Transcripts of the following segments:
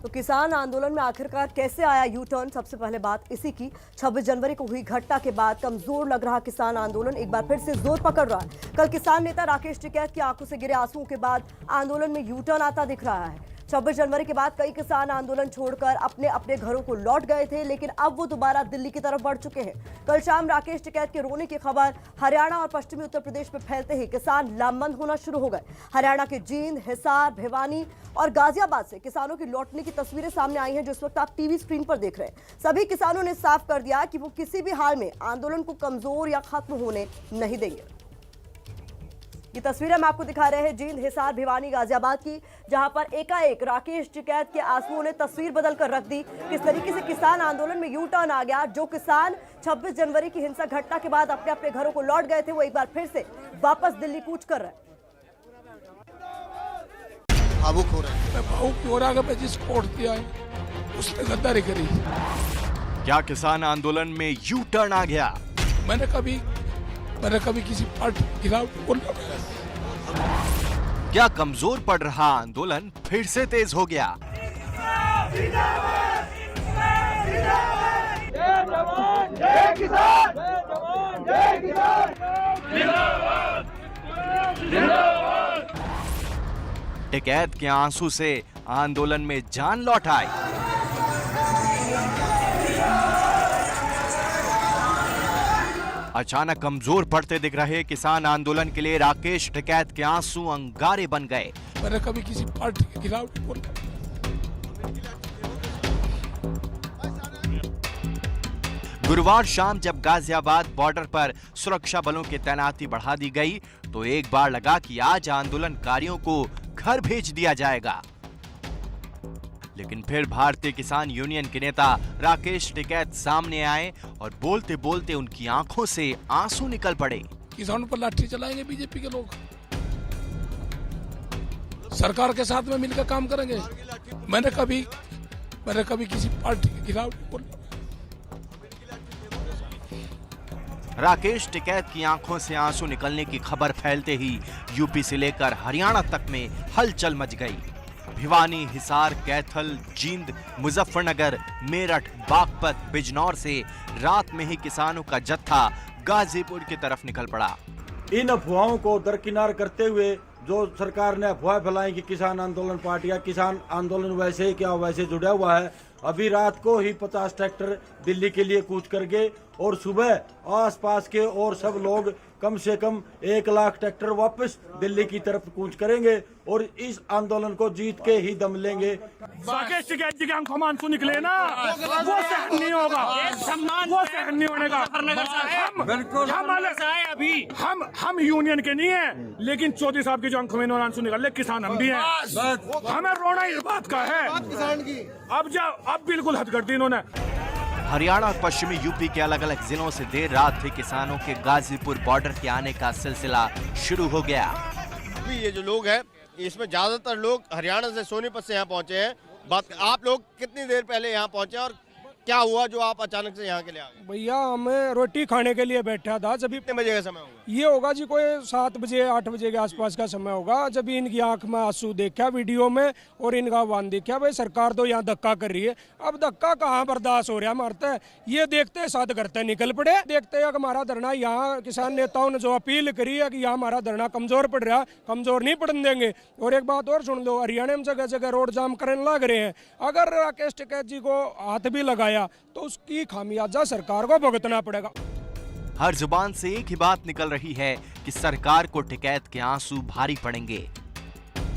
तो किसान आंदोलन में आखिरकार कैसे आया यू टर्न, सबसे पहले बात इसी की। 26 जनवरी को हुई घटना के बाद कमजोर लग रहा किसान आंदोलन एक बार फिर से जोर पकड़ रहा है। कल किसान नेता राकेश टिकैत की आंखों से गिरे आंसुओं के बाद आंदोलन में यू टर्न आता दिख रहा है। 26 जनवरी के बाद कई किसान आंदोलन छोड़कर अपने अपने घरों को लौट गए थे, लेकिन अब वो दोबारा दिल्ली की तरफ बढ़ चुके हैं। कल शाम राकेश टिकैत के रोने की खबर हरियाणा और पश्चिमी उत्तर प्रदेश में फैलते ही किसान लामबंद होना शुरू हो गए। हरियाणा के जींद, हिसार, भिवानी और गाजियाबाद से किसानों की लौटने की तस्वीरें सामने आई हैं, जो इस वक्त आप टीवी स्क्रीन पर देख रहे हैं। सभी किसानों ने साफ कर दिया कि वो किसी भी हाल में आंदोलन को कमजोर या खत्म होने नहीं देंगे। ये तस्वीरें हम आपको दिखा रहे हैं जींद, हिसार, भिवानी, गाजियाबाद की, जहां पर एकाएक राकेश टिकैत के आंसुओं ने तस्वीर बदल कर रख दी। किस तरीके से किसान आंदोलन में यू टर्न आ गया। जो किसान 26 जनवरी की हिंसक घटना के बाद अपने अपने घरों को लौट गए थे, वो एक बार फिर से वापस दिल्ली कूच कर रहे हैं। भावुक हो रहे हैं। मैं भावुक हो रहा है कि जिसको वोट दिया है उसने गद्दारी करी। क्या किसान आंदोलन में यू टर्न आ गया? मैंने कभी किसी पार्टी के खिलाफ बोला? क्या कमजोर पड़ रहा आंदोलन फिर से तेज हो गया? जय जवान जय किसान, जय जवान जय किसान, जिंदाबाद जिंदाबाद। टिकैत के आंसू से आंदोलन में जान लौट आई। अचानक कमजोर पड़ते दिख रहे किसान आंदोलन के लिए राकेश टिकैत के आंसू अंगारे बन गए। मैंने कभी किसी पार्टी के खिलाफ बोला? गुरुवार शाम जब गाजियाबाद बॉर्डर पर सुरक्षा बलों की तैनाती बढ़ा दी गई, तो एक बार लगा कि आज आंदोलनकारियों को घर भेज दिया जाएगा। लेकिन फिर भारतीय किसान यूनियन के नेता राकेश टिकैत सामने आए और बोलते बोलते उनकी आंखों से आंसू निकल पड़े। किसानों पर लाठी चलाएंगे बीजेपी के लोग, सरकार के साथ में मिलकर काम करेंगे। मैंने कभी किसी पार्टी के खिलाफ बोला? राकेश टिकैत की आंखों से आंसू निकलने की खबर फैलते ही यूपी से लेकर हरियाणा तक में हलचल मच गई। भिवानी, हिसार, कैथल, जींद, मुजफ्फरनगर, मेरठ, बागपत, बिजनौर से रात में ही किसानों का जत्था गाजीपुर की तरफ निकल पड़ा। इन अफवाहों को दरकिनार करते हुए जो सरकार ने अफवाह फैलाई कि किसान आंदोलन पार्टी या किसान आंदोलन वैसे ही क्या वैसे जुड़ा हुआ है, अभी रात को ही 50 ट्रैक्टर दिल्ली के लिए कूच कर गए और सुबह आसपास के और सब लोग कम से कम 1 लाख ट्रैक्टर वापस दिल्ली की तरफ कूच करेंगे और इस आंदोलन को जीत के ही दम लेंगे। राकेश टिकैत जी के आंखों में आंसू निकले ना, वो सहन नहीं होगा, वो सहन नहीं होने का। हम यूनियन के नहीं है, लेकिन चौधरी साहब की जो आंखों में आंसू निकले, किसान हम भी हैं। हमें रोना इस बात का है। अब बिल्कुल हद कर दी इन्होंने। हरियाणा और पश्चिमी यूपी के अलग अलग जिलों से देर रात ही किसानों के गाजीपुर बॉर्डर के आने का सिलसिला शुरू हो गया। ये जो लोग हैं, इसमें ज्यादातर लोग हरियाणा से, सोनीपत से यहाँ पहुँचे हैं। आप लोग कितनी देर पहले यहाँ पहुँचे और क्या हुआ जो आप अचानक से यहाँ के लिए आ गए? भैया हमें रोटी खाने के लिए बैठा था। जब कितने बजे का समय होगा? ये होगा जी कोई 7 बजे 8 बजे के आसपास का समय होगा। जब इनकी आंख में आंसू देखा वीडियो में और इनका आह्वान देखा, भाई सरकार तो यहाँ धक्का कर रही है, अब धक्का कहाँ बर्दाश्त हो रहा है, मारते हैं। ये देखते साथ करते निकल पड़े। देखते हैं कि हमारा धरना यहाँ किसान नेताओं ने जो अपील करी है कि यहाँ हमारा धरना कमजोर पड़ रहा, कमजोर नहीं पड़ने देंगे। और एक बात और सुन लो, हरियाणा में जगह जगह रोड जाम करने लग रहे हैं। अगर राकेश टिकैत जी को हाथ भी लगाया तो उसकी खामियाजा सरकार को भुगतना पड़ेगा। हर जुबान से एक ही बात निकल रही है कि सरकार को टिकैत के आंसू भारी पड़ेंगे।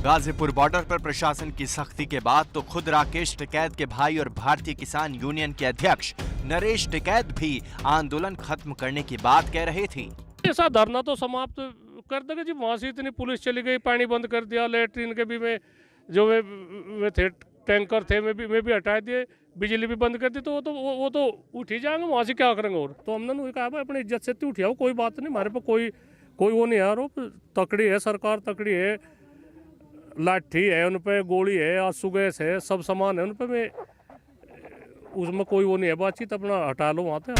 गाजीपुर बॉर्डर पर प्रशासन की सख्ती के बाद तो खुद राकेश टिकैत के भाई और भारतीय किसान यूनियन के अध्यक्ष नरेश टिकैत भी आंदोलन खत्म करने की बात कह रहे थे। ऐसा धरना तो समाप्त कर देगा जी। वहां से इतनी पुलिस चली गई, पानी बंद कर दिया, लेटरिन के भी में जो वे थे टैंकर थे मैं भी हटा दिए, बिजली भी बंद कर दी। तो वो तो उठ ही जाएंगे, वहाँ से क्या करेंगे। और तो हमने कहा भाई अपनी इज्जत से तो उठ आओ, कोई बात नहीं, हमारे पास कोई वो नहीं है आरोप। तकड़ी है सरकार, तकड़ी है, लाठी है उन पे, गोली है, आंसू गैस है, सब सामान है उन पे। मैं उसमें कोई वो नहीं है बातचीत, अपना हटा लो वहाँ पे।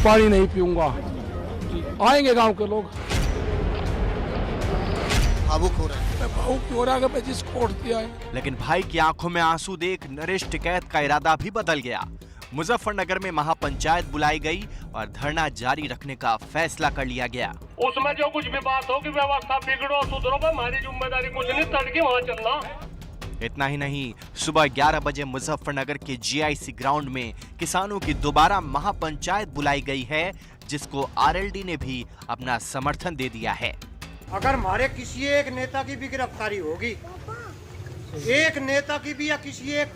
पानी नहीं पीऊंगा, आएंगे गांव के लोग। भावुक हो रहे हैं। मैं भावुक भी हो रहा मैं जिसको वोट दिया है। लेकिन भाई की आंखों में आंसू देख नरेश टिकैत का इरादा भी बदल गया। मुजफ्फरनगर में महापंचायत बुलाई गई और धरना जारी रखने का फैसला कर लिया गया। उसमें जो कुछ भी बात होगी, व्यवस्था बिगड़ो सुधरो, हमारी जिम्मेदारी कुछ नहीं, तड़के वहाँ चलना। इतना ही नहीं, सुबह 11 बजे मुजफ्फरनगर के जीआईसी ग्राउंड में किसानों की दोबारा महापंचायत बुलाई गई है, जिसको आरएलडी ने भी अपना समर्थन दे दिया है। अगर हमारे किसी एक नेता की भी गिरफ्तारी होगी, एक नेता की भी या किसी एक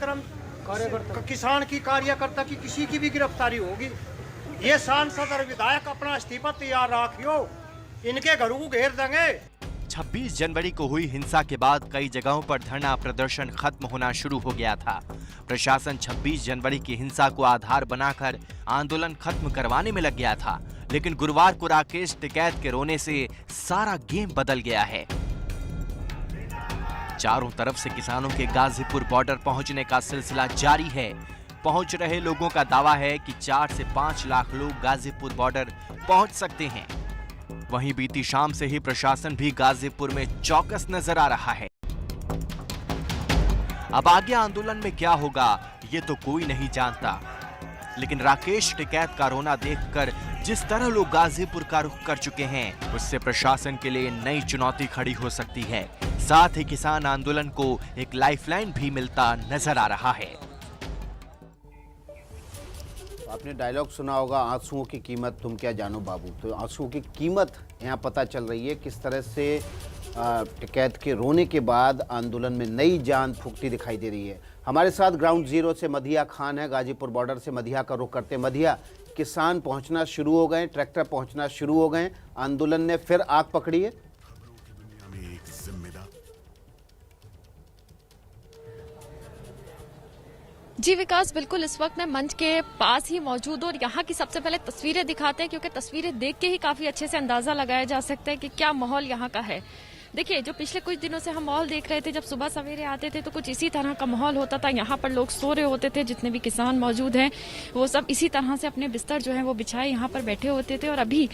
किसान की कार्यकर्ता की किसी की भी गिरफ्तारी होगी, ये सांसद और विधायक अपना इस्तीफा तैयार रखियो, इनके घरों को घेर देंगे। 26 जनवरी को हुई हिंसा के बाद कई जगहों पर धरना प्रदर्शन खत्म होना शुरू हो गया था। प्रशासन 26 जनवरी की हिंसा को आधार बनाकर आंदोलन खत्म करवाने में लग गया था, लेकिन गुरुवार को राकेश टिकैत के रोने से सारा गेम बदल गया है। चारों तरफ से किसानों के गाजीपुर बॉर्डर पहुंचने का सिलसिला जारी है। पहुंच रहे लोगों का दावा है कि 4 से 5 लाख लोग गाजीपुर बॉर्डर पहुंच सकते हैं। वहीं बीती शाम से ही प्रशासन भी गाजीपुर में चौकस नजर आ रहा है। अब आगे आंदोलन में क्या होगा ये तो कोई नहीं जानता, लेकिन राकेश टिकैत का रोना देखकर जिस तरह लोग गाजीपुर का रुख कर चुके हैं, उससे प्रशासन के लिए नई चुनौती खड़ी हो सकती है। साथ ही किसान आंदोलन को एक लाइफलाइन भी मिलता नजर आ रहा है। आपने डायलॉग सुना होगा, आंसुओं की कीमत तुम क्या जानो बाबू। तो आंसुओं की कीमत यहाँ पता चल रही है, किस तरह से टिकैत के रोने के बाद आंदोलन में नई जान फूंकती दिखाई दे रही है। हमारे साथ ग्राउंड जीरो से मधिया खान है, गाजीपुर बॉर्डर से मधिया का रुख करते। मधिया, किसान पहुंचना शुरू हो गए, ट्रैक्टर पहुंचना शुरू हो गए, आंदोलन ने फिर आग पकड़ी है। जी विकास, बिल्कुल इस वक्त मैं मंच के पास ही मौजूद हूं और यहाँ की सबसे पहले तस्वीरें दिखाते हैं, क्योंकि तस्वीरें देख के ही काफी अच्छे से अंदाजा लगाया जा सकता है कि क्या माहौल यहाँ का है। देखिए, जो पिछले कुछ दिनों से हम माहौल देख रहे थे, जब सुबह सवेरे आते थे तो कुछ इसी तरह का माहौल होता था। यहाँ पर लोग सो रहे होते थे, जितने भी किसान मौजूद हैं वो सब इसी तरह से अपने बिस्तर जो है वो बिछाए यहाँ पर बैठे होते थे। और अभी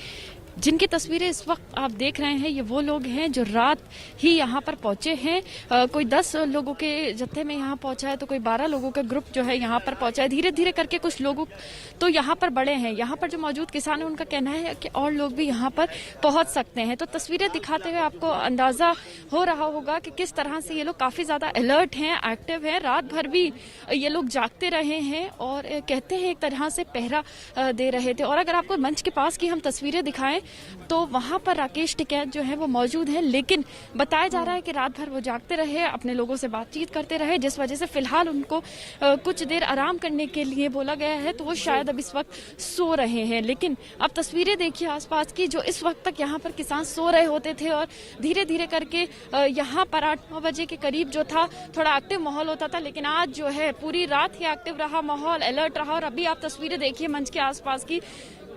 जिनकी तस्वीरें इस वक्त आप देख रहे हैं, ये वो लोग हैं जो रात ही यहाँ पर पहुंचे हैं। कोई 10 लोगों के जत्थे में यहाँ पहुंचा है, तो कोई 12 लोगों का ग्रुप जो है यहाँ पर पहुंचा है। धीरे धीरे करके कुछ लोग तो यहाँ पर बढ़े हैं। यहाँ पर जो मौजूद किसान है उनका कहना है कि और लोग भी यहाँ पर पहुंच सकते हैं। तो तस्वीरें दिखाते हुए आपको अंदाजा हो रहा होगा कि किस तरह से ये लोग काफी ज्यादा अलर्ट हैं, एक्टिव हैं। रात भर भी ये लोग जागते रहे हैं और कहते हैं एक तरह से पहरा दे रहे थे। और अगर आपको मंच के पास की हम तस्वीरें दिखाएं तो वहां पर राकेश टिकैत जो है वो मौजूद है, लेकिन बताया जा रहा है कि रात भर वो जागते रहे, अपने लोगों से बातचीत करते रहे, जिस वजह से फिलहाल उनको कुछ देर आराम करने के लिए बोला गया है। तो वो शायद अब इस वक्त सो रहे हैं। लेकिन अब तस्वीरें देखिए आसपास की, जो इस वक्त तक यहाँ पर किसान सो रहे होते थे और धीरे धीरे करके यहाँ पर 8-9 बजे के करीब जो था थोड़ा एक्टिव माहौल होता था, लेकिन आज जो है पूरी रात ही एक्टिव रहा माहौल, अलर्ट रहा। और अभी आप तस्वीरें देखिए मंच के आसपास की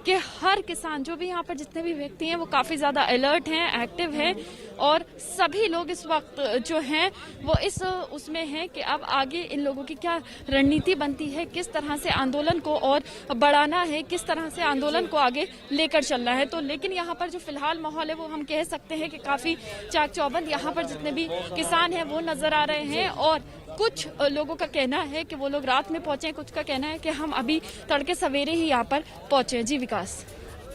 कि हर किसान, जो भी यहाँ पर जितने भी व्यक्ति हैं वो काफी ज्यादा अलर्ट हैं, एक्टिव हैं और सभी लोग इस वक्त जो हैं वो इस उसमें हैं कि अब आगे इन लोगों की क्या रणनीति बनती है, किस तरह से आंदोलन को और बढ़ाना है, किस तरह से आंदोलन को आगे लेकर चलना है। तो लेकिन यहाँ पर जो फिलहाल माहौल है वो हम कह सकते हैं कि काफी चाक चौबंद यहाँ पर जितने भी किसान हैं वो नजर आ रहे हैं। और कुछ लोगों का कहना है कि वो लोग रात में पहुंचे, कुछ का कहना है कि हम अभी तड़के सवेरे ही यहाँ पर पहुंचे। जी विकास।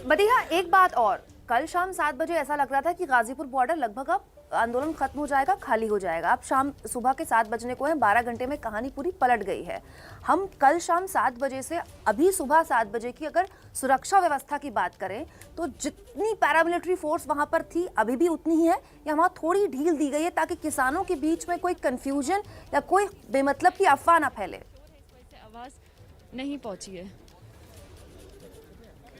मदिहा, एक बात और, कल शाम 7 बजे ऐसा लग रहा था कि गाजीपुर बॉर्डर लगभग अब आंदोलन खत्म हो जाएगा, खाली हो जाएगा। अब शाम सुबह के 7 बजने को है, 12 घंटे में कहानी पूरी पलट गई है। हम कल शाम 7 बजे से अभी सुबह 7 बजे की अगर सुरक्षा व्यवस्था की बात करें तो जितनी पैरामिलिट्री फोर्स वहां पर थी अभी भी उतनी ही है, या वहां थोड़ी ढील दी गई है ताकि किसानों के बीच में कोई कंफ्यूजन या कोई बेमतलब की अफवाह ना फैले। आवाज नहीं पहुंची है।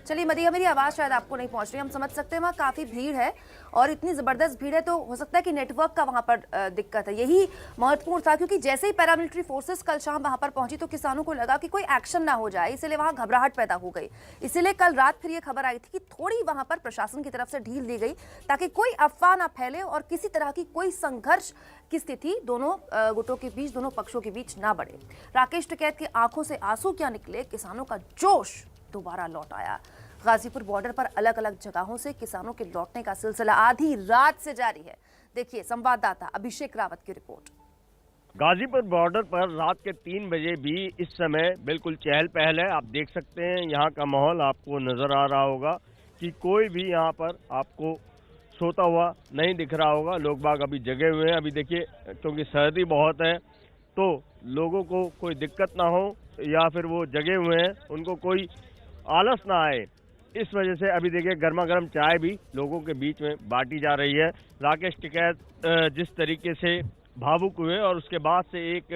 चलिए मदिया, मेरी आवाज़ शायद आपको नहीं पहुंच रही, हम समझ सकते हैं वहाँ काफ़ी भीड़ है और इतनी ज़बरदस्त भीड़ है तो हो सकता है कि नेटवर्क का वहाँ पर दिक्कत है। यही महत्वपूर्ण था, क्योंकि जैसे ही पैरामिलिट्री फोर्सेस कल शाम वहाँ पर पहुंची तो किसानों को लगा कि कोई एक्शन ना हो जाए, इसीलिए वहाँ घबराहट पैदा हो गई। इसीलिए कल रात फिर ये खबर आई थी कि थोड़ी वहाँ पर प्रशासन की तरफ से ढील दी गई ताकि कोई अफवाह ना फैले और किसी तरह की कोई संघर्ष की स्थिति दोनों गुटों के बीच, दोनों पक्षों के बीच ना बढ़े। राकेश टिकैत की आंखों से आंसू क्या निकले, किसानों का जोश दोबारा लौट आया। गाजीपुर बॉर्डर पर अलग अलग जगहों से किसानों के लौटने का सिलसिला आधी रात से जारी है। देखिए संवाददाता अभिषेक रावत की रिपोर्ट। गाजीपुर बॉर्डर पर रात के 3 बजे भी इस समय बिल्कुल चहल पहल है। आप देख सकते हैं यहाँ का माहौल आपको नजर आ रहा होगा कि कोई भी यहाँ पर आपको सोता हुआ नहीं दिख रहा होगा। लोग बाग अभी जगे हुए हैं। अभी देखिए क्योंकि सर्दी बहुत है तो लोगों को कोई दिक्कत ना हो या फिर वो जगे हुए हैं उनको कोई आलस ना आए, इस वजह से अभी देखिए गर्मा गर्म चाय भी लोगों के बीच में बांटी जा रही है। राकेश टिकैत जिस तरीके से भावुक हुए और उसके बाद से एक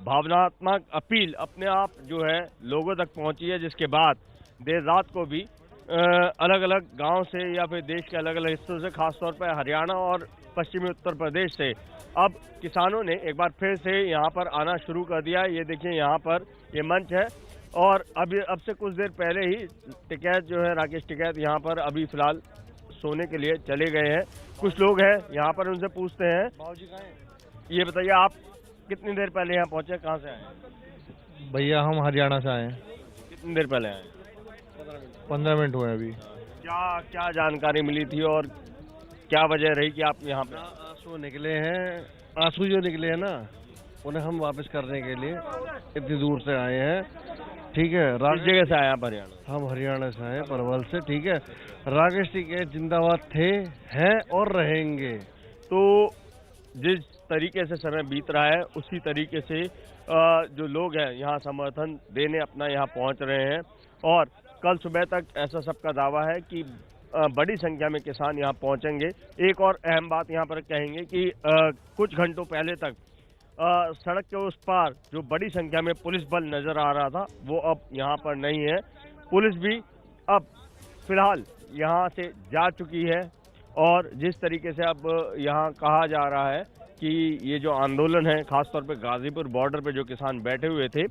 भावनात्मक अपील अपने आप जो है लोगों तक पहुंची है, जिसके बाद देर रात को भी अलग अलग गांव से या फिर देश के अलग अलग हिस्सों से, खासतौर पर हरियाणा और पश्चिमी उत्तर प्रदेश से अब किसानों ने एक बार फिर से यहाँ पर आना शुरू कर दिया। ये देखिए यहाँ पर ये मंच है और अब से कुछ देर पहले ही टिकैत जो है राकेश टिकैत यहाँ पर अभी फिलहाल सोने के लिए चले गए हैं। कुछ लोग हैं यहाँ पर, उनसे पूछते हैं। ये बताइए आप कितनी देर पहले यहाँ पहुँचे, कहाँ से आए? भैया हम हरियाणा से आए। कितनी देर पहले आए? 15 मिनट हुए अभी। क्या जानकारी मिली थी और क्या वजह रही कि आप यहाँ पे? आंसू निकले हैं, आंसू जो निकले हैं ना उन्हें हम वापस करने के लिए इतनी दूर से आए हैं। ठीक है, किस जगह से आए आप? हरियाणा। हम हरियाणा से आए, परवल से। ठीक है, राकेश टिकैत जिंदाबाद थे, हैं और रहेंगे। तो जिस तरीके से समय बीत रहा है उसी तरीके से जो लोग हैं यहाँ समर्थन देने अपना यहाँ पहुँच रहे हैं और कल सुबह तक ऐसा सबका दावा है कि बड़ी संख्या में किसान यहाँ पहुँचेंगे। एक और अहम बात यहाँ पर कहेंगे कि कुछ घंटों पहले तक सड़क के उस पार जो बड़ी संख्या में पुलिस बल नजर आ रहा था वो अब यहाँ पर नहीं है। पुलिस भी अब फिलहाल यहाँ से जा चुकी है और जिस तरीके से अब यहाँ कहा जा रहा है कि ये जो आंदोलन है खासतौर पे गाजीपुर बॉर्डर पे जो किसान बैठे हुए थे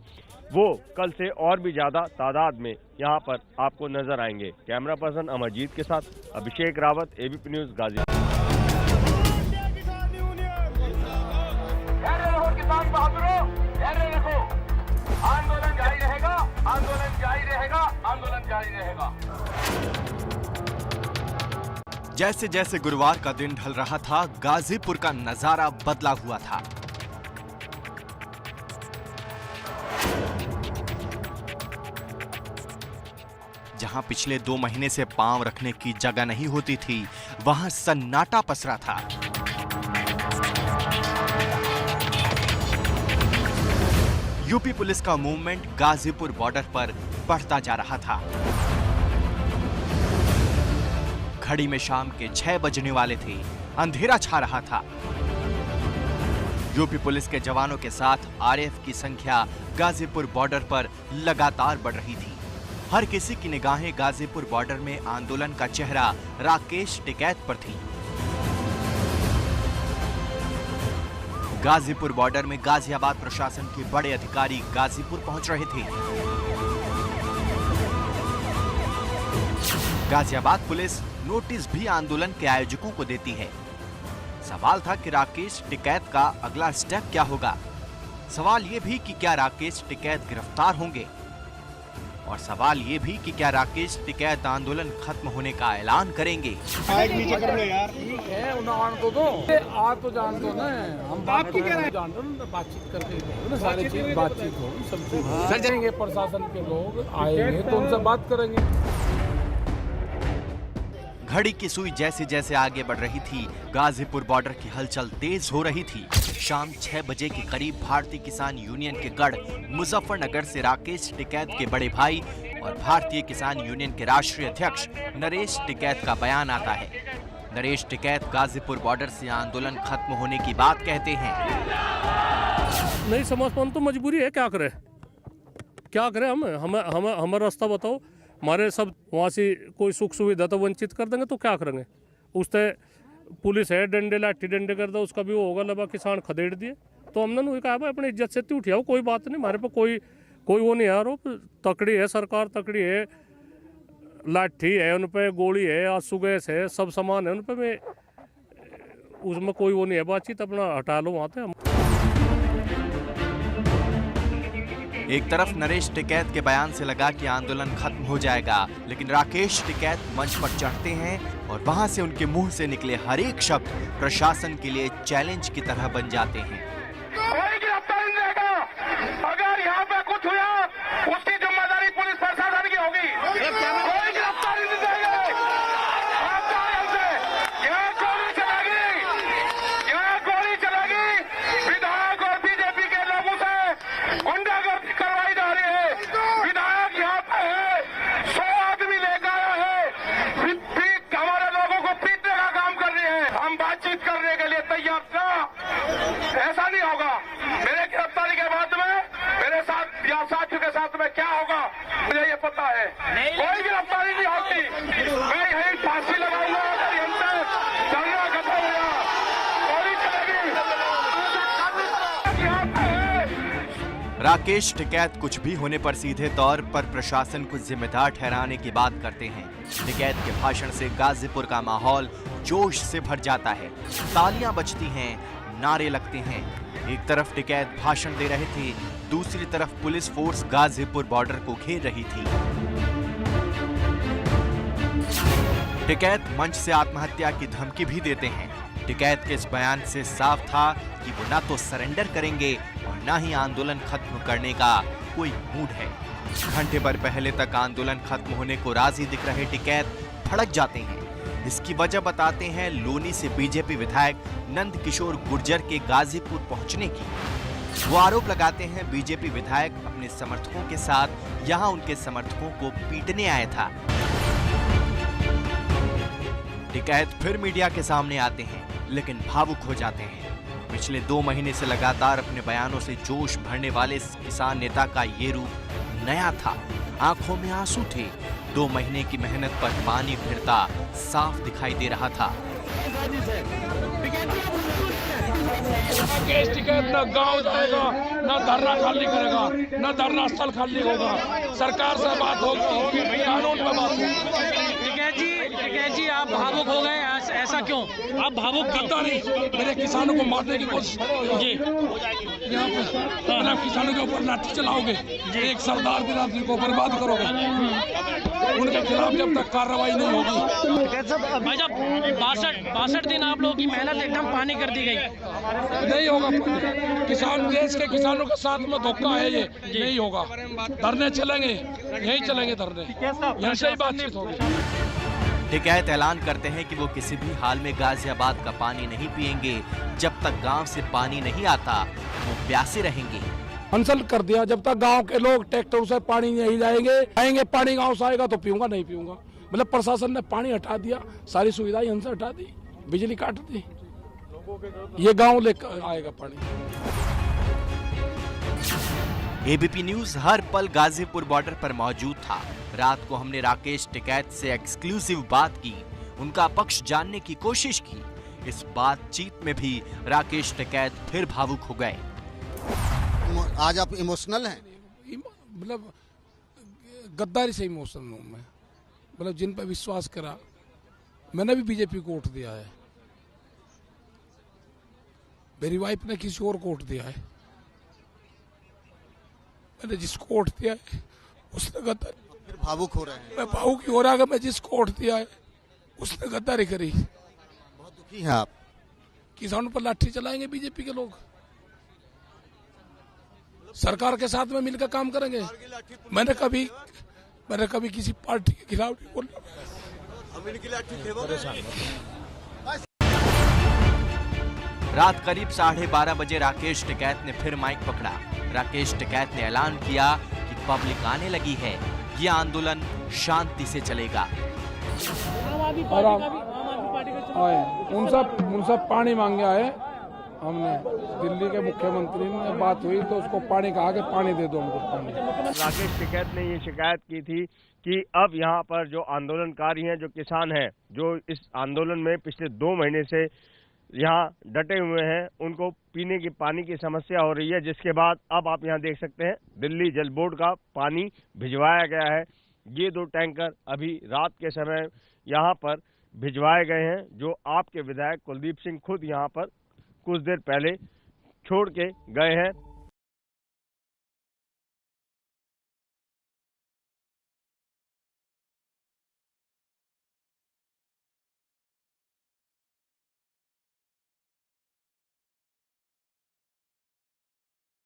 वो कल से और भी ज़्यादा तादाद में यहाँ पर आपको नजर आएंगे। कैमरा पर्सन अमरजीत के साथ अभिषेक रावत, एबीपी न्यूज़, गाजीपुर। किसान बहादुरों, धैर्य रखो, आंदोलन जारी रहेगा, आंदोलन जारी रहेगा, आंदोलन जारी रहेगा। जैसे जैसे गुरुवार का दिन ढल रहा था, गाजीपुर का नजारा बदला हुआ था। जहां पिछले 2 महीने से पांव रखने की जगह नहीं होती थी, वहां सन्नाटा पसरा था। यूपी पुलिस का मूवमेंट गाजीपुर बॉर्डर पर बढ़ता जा रहा था। घड़ी में शाम के 6 बजने वाले थे, अंधेरा छा रहा था। यूपी पुलिस के जवानों के साथ आरएएफ की संख्या गाजीपुर बॉर्डर पर लगातार बढ़ रही थी। हर किसी की निगाहें गाजीपुर बॉर्डर में आंदोलन का चेहरा राकेश टिकैत पर थी। गाजीपुर बॉर्डर में गाजियाबाद प्रशासन के बड़े अधिकारी गाजीपुर पहुंच रहे थे। गाजियाबाद पुलिस नोटिस भी आंदोलन के आयोजकों को देती है। सवाल था कि राकेश टिकैत का अगला स्टेप क्या होगा। सवाल ये भी कि क्या राकेश टिकैत गिरफ्तार होंगे और सवाल ये भी कि क्या राकेश टिकैत आंदोलन खत्म होने का ऐलान करेंगे। यार ठीक है, तो दो आप तो जान दो ना, हम बात की कह रहे हैं, जान दो ना, बातचीत करके ना, सारी चीज बातचीत होगी, सब चीज सर जाएंगे। प्रशासन के लोग आएंगे तो उनसे बात करेंगे। घड़ी की सुई जैसे जैसे आगे बढ़ रही थी, गाजीपुर बॉर्डर की हलचल तेज हो रही थी। शाम 6 बजे के करीब भारतीय किसान यूनियन के गढ़ मुजफ्फरनगर से राकेश टिकैत के बड़े भाई और भारतीय किसान यूनियन के राष्ट्रीय अध्यक्ष नरेश टिकैत का बयान आता है। नरेश टिकैत गाजीपुर बॉर्डर से आंदोलन खत्म होने की बात कहते हैं। नहीं समझ पाऊँ तो मजबूरी है, क्या करें हमें रास्ता बताओ। हमारे सब वहाँ से कोई सुख सुविधा तो वंचित कर देंगे तो क्या करेंगे। उससे पुलिस है, डंडे लाठी डंडे कर दो, उसका भी वो होगा, लबा किसान खदेड़ दिए तो हमने नहीं कहा भाई अपनी इज्जत से उठियाओ, कोई बात नहीं, हमारे पे कोई वो नहीं आरोप। तकड़ी है सरकार, तकड़ी है, लाठी है उन पे, गोली है, आंसू गैस है, सब सामान है उन पे, मैं उसमें कोई वो नहीं है बातचीत, अपना हटा लो वहाँ से। एक तरफ नरेश टिकैत के बयान से लगा कि आंदोलन खत्म हो जाएगा, लेकिन राकेश टिकैत मंच पर चढ़ते हैं और वहां से उनके मुंह से निकले हर एक शब्द प्रशासन के लिए चैलेंज की तरह बन जाते हैं। कोई गिरफ्तारी नहीं रहेगा। अगर यहाँ पे कुछ हुआ उसकी जिम्मेदारी पुलिस प्रशासन की होगी। कोई गिरफ्तारी नहीं रहेगी। यहाँ गोली चलेगी। विधायक और बीजेपी के लोगों से गुंडागर्दी करवाई जा रही है। विधायक यहाँ पे है, 100 आदमी लेकर आया है, हमारे लोगों को पीटने का काम कर रही है। हम बातचीत करने के लिए तैयार था, ऐसा नहीं होगा। मेरे गिरफ्तारी के बाद में मेरे साथ या साथियों के साथ में क्या होगा मुझे ये पता है। कोई गिरफ्तारी नहीं होगी। मैं यही फांसी लगाऊंगा अगर हमसे धरना खत्म हुआ। गोली चलेगी। यहाँ पे है। राकेश टिकैत कुछ भी होने पर सीधे तौर पर प्रशासन को जिम्मेदार ठहराने की बात करते हैं। टिकैत के भाषण से गाजीपुर का माहौल जोश से भर जाता है। तालियां बजती हैं, नारे लगते हैं। एक तरफ टिकैत भाषण दे रहे थे, दूसरी तरफ पुलिस फोर्स गाजीपुर बॉर्डर को घेर रही थी। टिकैत मंच से आत्महत्या की धमकी भी देते हैं। टिकैत के इस बयान से साफ था कि वो ना तो सरेंडर करेंगे और ना ही आंदोलन खत्म करने का कोई मूड है। घंटे भर पहले तक आंदोलन खत्म होने को राजी दिख रहे टिकैत भड़क जाते हैं। इसकी वजह बताते हैं लोनी से बीजेपी विधायक नंद किशोर गुर्जर के गाजीपुर पहुंचने की। वो आरोप लगाते हैं बीजेपी विधायक अपने समर्थकों के साथ यहां उनके समर्थकों को पीटने आया था। टिकैत फिर मीडिया के सामने आते हैं, लेकिन भावुक हो जाते हैं। पिछले 2 महीने से लगातार अपने बयानों से जोश भरने वाले किसान नेता का ये रूप नया था। आंखों में आंसू थे। 2 महीने की मेहनत पर पानी फिरता साफ दिखाई दे रहा था। राकेश टिकैत न गांव जाएगा, न धरना खाली करेगा, न धरना स्थल खाली होगा। सरकार से बात होगी, कानून पे बात होगी। टिकैत जी आप भावुक हो गए, ऐसा क्यों? आप भावुक करता नहीं, मेरे किसानों को मारने की कोशिश जी। यहाँ पे किसानों के ऊपर लाठी चलाओगे, एक सरदार बिरादरी को बर्बाद करोगे। उनके खिलाफ जब तक कार्रवाई नहीं होगी। भाई साहब 62 दिन आप लोगों की मेहनत एकदम पानी कर दी गई। नहीं होगा। किसान, देश के किसानों के साथ में धोखा है ये, नहीं होगा। धरने चलेंगे, यही चलेंगे धरने, यहाँ से ही बातचीत होगी। टिकैत ऐलान करते हैं कि वो किसी भी हाल में गाजियाबाद का पानी नहीं पिएंगे। जब तक गांव से पानी नहीं आता वो प्यासे रहेंगे। अनशन कर दिया, जब तक गांव के लोग ट्रैक्टर से पानी नहीं लाएंगे, आएंगे पानी गांव से आएगा तो पीऊंगा, नहीं पीऊंगा। मतलब प्रशासन ने पानी हटा दिया, सारी सुविधाएं हमसे हटा दी, बिजली काट दी। ये गांव लेकर आएगा पानी। एबीपी न्यूज हर पल गाजीपुर बॉर्डर पर मौजूद था। रात को हमने राकेश टिकैत से एक्सक्लूसिव बात की, उनका पक्ष जानने की कोशिश की। इस बातचीत में भी राकेश टिकैत फिर भावुक हो गए। आज आप इमोशनल हैं? मतलब गद्दारी से इमोशनल हूं मैं। मतलब जिन पर विश्वास करा, मैंने भी बीजेपी को वोट दिया है, मेरी वाइफ ने किसी और को वोट दिया है। मैंने जिसको वोट दिया है उसने गद्दारी। फिर भावुक हो रहे हैं? मैं भावुक ही हो रहा है। मैं जिसको वोट दिया है उसने गद्दारी करी। बहुत दुखी हैं आप? किसानों पर लाठी चलाएंगे बीजेपी के लोग। सरकार के साथ में मिलकर काम करेंगे। मैंने कभी किसी पार्टी के खिलाफ नहीं बोला। रात करीब 12:30 बजे राकेश टिकैत ने फिर माइक पकड़ा। राकेश टिकैत ने ऐलान किया कि पब्लिक आने लगी है, ये आंदोलन शांति से चलेगा। उनसे पानी मांगे आए हमने। दिल्ली के मुख्यमंत्री ने बात हुई तो उसको पानी कहा कि पानी दे दो हमको पानी। राकेश टिकैत ने ये शिकायत की थी कि अब यहाँ पर जो आंदोलनकारी हैं, जो किसान हैं, जो इस आंदोलन में पिछले 2 महीने से यहाँ डटे हुए हैं, उनको पीने की पानी की समस्या हो रही है। जिसके बाद अब आप यहाँ देख सकते हैं दिल्ली जल बोर्ड का पानी भिजवाया गया है। ये 2 टैंकर अभी रात के समय यहाँ पर भिजवाए गए हैं, जो आपके विधायक कुलदीप सिंह खुद यहाँ पर कुछ देर पहले छोड़ के गए हैं।